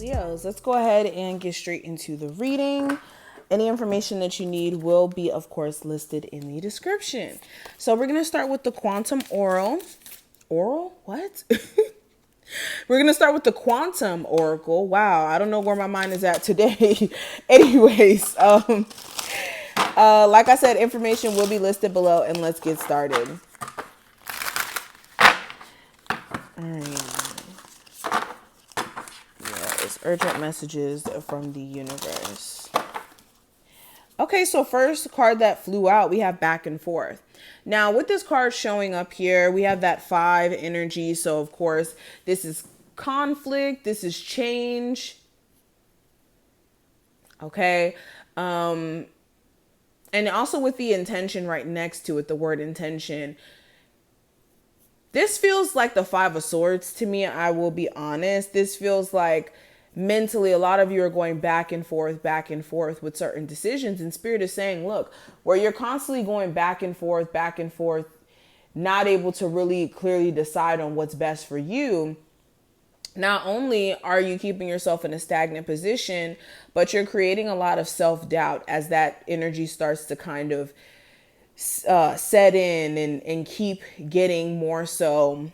Leos, let's go ahead and get straight into the reading. Any information that you need will be, of course, listed in the description. So we're going to start with the quantum oral. Oral? What? We're going to start with the quantum oracle. Wow, I don't know where my mind is at today. Anyways, like I said, information will be listed below, and let's get started. All right. Yeah, it's urgent messages from the universe. Okay, so first card that flew out, we have back and forth. Now, with this card showing up here, we have that 5 energy. So, of course, this is conflict. This is change. Okay. And also with the intention right next to it, the word intention. This feels like the 5 of Swords to me. I will be honest. This feels like mentally a lot of you are going back and forth with certain decisions, and Spirit is saying, look, where you're constantly going back and forth, not able to really clearly decide on what's best for you. Not only are you keeping yourself in a stagnant position, but you're creating a lot of self-doubt as that energy starts to kind of set in and keep getting more so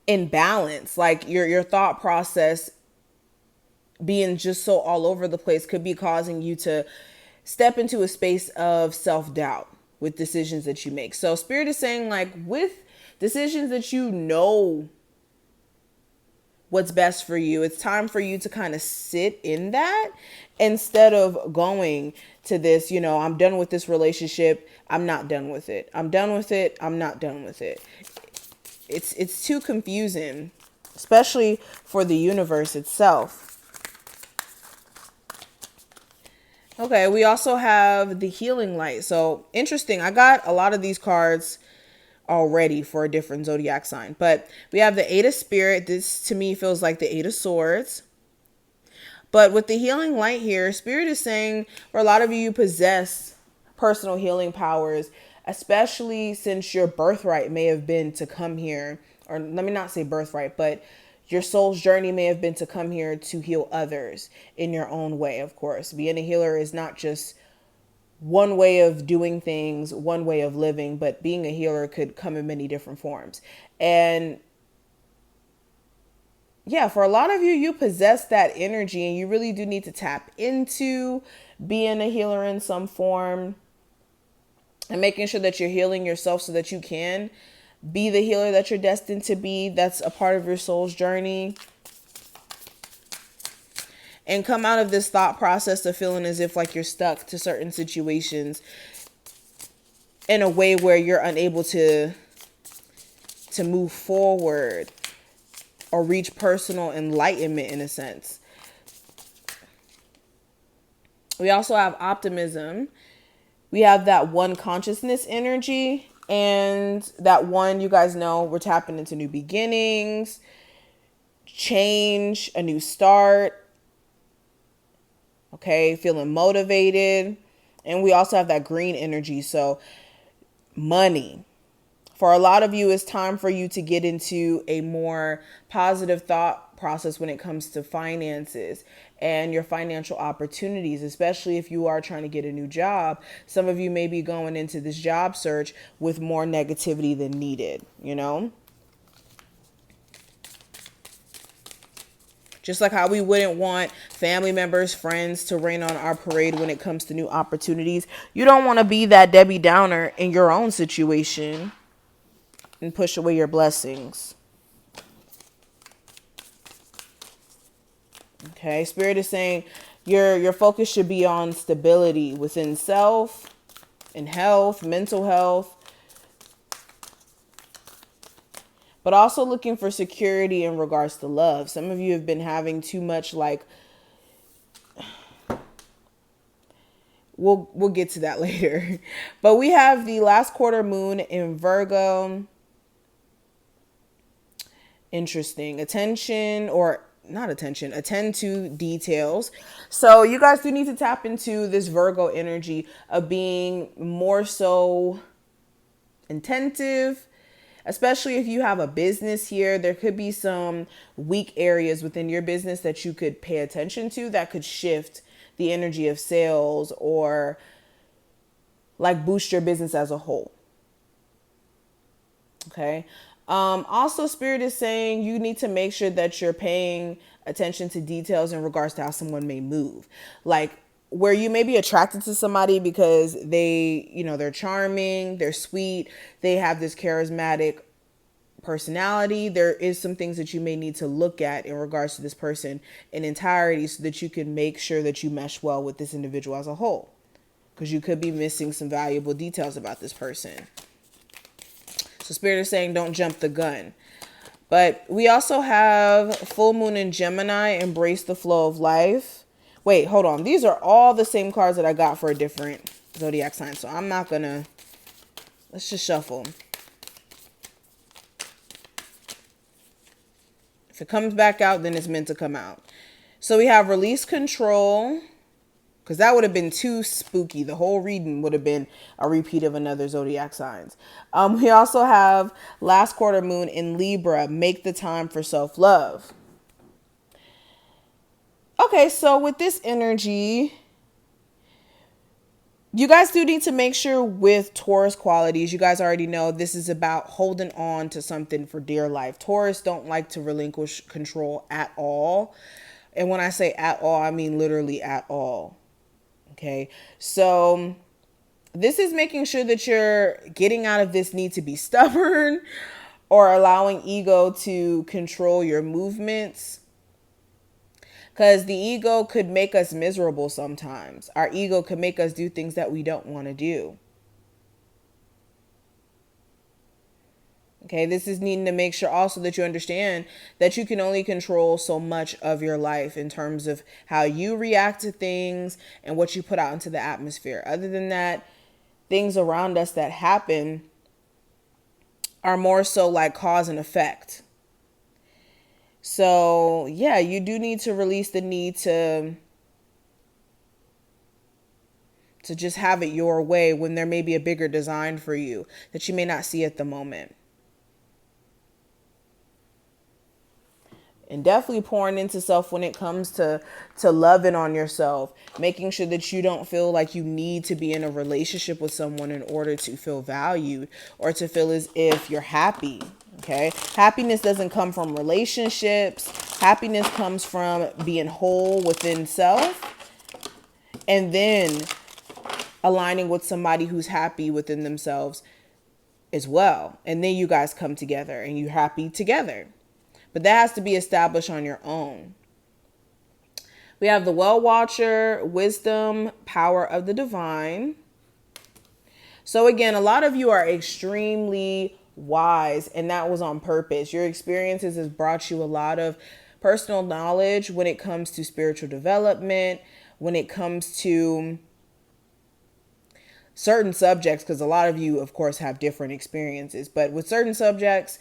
in balance. Like your thought process being just so all over the place could be causing you to step into a space of self-doubt with decisions that you make. So Spirit is saying, like, with decisions that you know what's best for you, it's time for you to kind of sit in that instead of going to this, I'm done with this relationship. I'm not done with it. I'm done with it. I'm not done with it. It's too confusing, especially for the universe itself. Okay, we also have the healing light. So interesting. I got a lot of these cards already for a different zodiac sign, but we have the 8 of Spirit. This to me feels like the 8 of Swords. But with the healing light here, Spirit is saying for a lot of you possess personal healing powers, especially since your birthright may have been to come here, or let me not say birthright, but your soul's journey may have been to come here to heal others in your own way, of course. Being a healer is not just one way of doing things, one way of living, but being a healer could come in many different forms. And yeah, for a lot of you, you possess that energy, and you really do need to tap into being a healer in some form and making sure that you're healing yourself so that you can be the healer that you're destined to be. That's a part of your soul's journey. And come out of this thought process of feeling as if like you're stuck to certain situations in a way where you're unable to move forward or reach personal enlightenment in a sense. We also have optimism. We have that one consciousness energy, and that one, you guys know, we're tapping into new beginnings, change, a new start. Okay, feeling motivated. And we also have that green energy. So money. For a lot of you, it's time for you to get into a more positive thought process when it comes to finances and your financial opportunities, especially if you are trying to get a new job. Some of you may be going into this job search with more negativity than needed, Just like how we wouldn't want family members, friends to rain on our parade when it comes to new opportunities. You don't want to be that Debbie Downer in your own situation and push away your blessings. Okay, Spirit is saying your focus should be on stability within self and health, mental health, but also looking for security in regards to love. Some of you have been having too much, like, we'll get to that later. But we have the last quarter moon in Virgo. Interesting. Attend to details. So you guys do need to tap into this Virgo energy of being more so attentive, especially if you have a business here. There could be some weak areas within your business that you could pay attention to that could shift the energy of sales or like boost your business as a whole. Okay. Also, Spirit is saying you need to make sure that you're paying attention to details in regards to how someone may move. Like where you may be attracted to somebody because they, they're charming, they're sweet, they have this charismatic personality. There is some things that you may need to look at in regards to this person in entirety so that you can make sure that you mesh well with this individual as a whole. Because you could be missing some valuable details about this person. So Spirit is saying don't jump the gun. But we also have full moon in Gemini, embrace the flow of life. Wait, hold on. These are all the same cards that I got for a different zodiac sign. So I'm not going to, let's just shuffle. If it comes back out, then it's meant to come out. So we have release control. Because that would have been too spooky. The whole reading would have been a repeat of another zodiac signs. We also have last quarter moon in Libra. Make the time for self-love. Okay, so with this energy, you guys do need to make sure with Taurus qualities, you guys already know this is about holding on to something for dear life. Taurus don't like to relinquish control at all. And when I say at all, I mean literally at all. Okay, so this is making sure that you're getting out of this need to be stubborn or allowing ego to control your movements. Because the ego could make us miserable sometimes. Our ego could make us do things that we don't want to do. Okay, this is needing to make sure also that you understand that you can only control so much of your life in terms of how you react to things and what you put out into the atmosphere. Other than that, things around us that happen are more so like cause and effect. So, yeah, you do need to release the need to just have it your way when there may be a bigger design for you that you may not see at the moment. And definitely pouring into self when it comes to loving on yourself. Making sure that you don't feel like you need to be in a relationship with someone in order to feel valued or to feel as if you're happy. Okay. Happiness doesn't come from relationships. Happiness comes from being whole within self. And then aligning with somebody who's happy within themselves as well. And then you guys come together and you're happy together. But that has to be established on your own. We have the Well Watcher, Wisdom, Power of the Divine. So again, a lot of you are extremely wise, and that was on purpose. Your experiences has brought you a lot of personal knowledge when it comes to spiritual development, when it comes to certain subjects, because a lot of you, of course, have different experiences. But with certain subjects,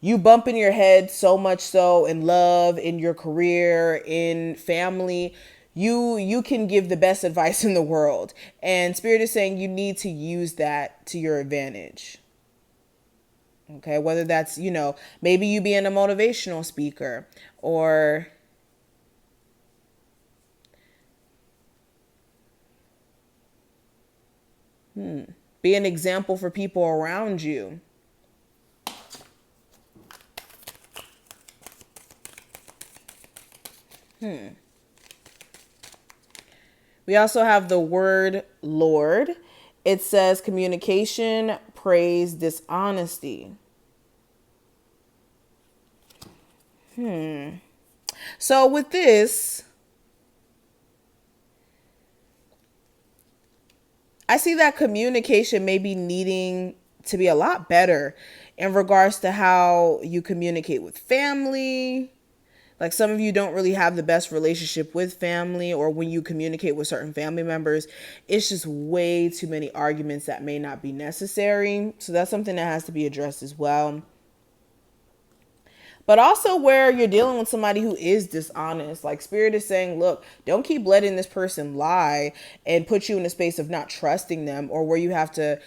you bump in your head so much so in love, in your career, in family. You can give the best advice in the world. And Spirit is saying you need to use that to your advantage. Okay, whether that's, maybe you being a motivational speaker or be an example for people around you. We also have the word Lord. It says communication, praise, dishonesty. So with this, I see that communication may be needing to be a lot better in regards to how you communicate with family. Like some of you don't really have the best relationship with family, or when you communicate with certain family members, it's just way too many arguments that may not be necessary. So that's something that has to be addressed as well. But also where you're dealing with somebody who is dishonest, like Spirit is saying, look, don't keep letting this person lie and put you in a space of not trusting them, or where you have to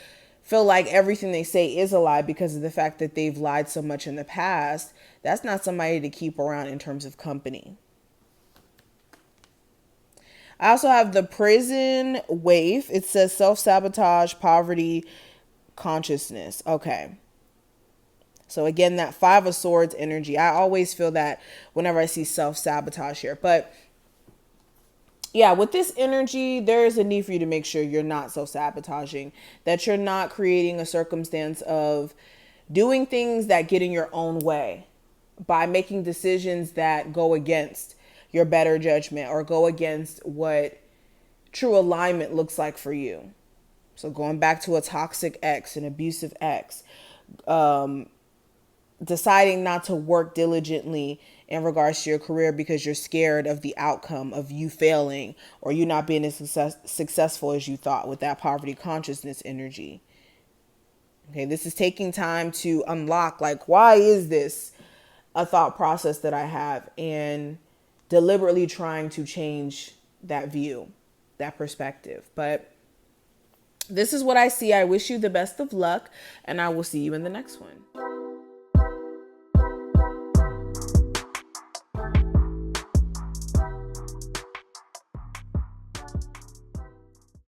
feel like everything they say is a lie because of the fact that they've lied so much in the past, that's not somebody to keep around in terms of company. I also have the prison waif. It says self-sabotage, poverty, consciousness. Okay. So again, that Five of Swords energy. I always feel that whenever I see self-sabotage here. But yeah, with this energy, there is a need for you to make sure you're not self-sabotaging, that you're not creating a circumstance of doing things that get in your own way by making decisions that go against your better judgment or go against what true alignment looks like for you. So going back to a toxic ex, an abusive ex, deciding not to work diligently in regards to your career because you're scared of the outcome of you failing or you not being as successful as you thought with that poverty consciousness energy. Okay, this is taking time to unlock, like, why is this a thought process that I have, and deliberately trying to change that view, that perspective. But this is what I see. I wish you the best of luck, and I will see you in the next one.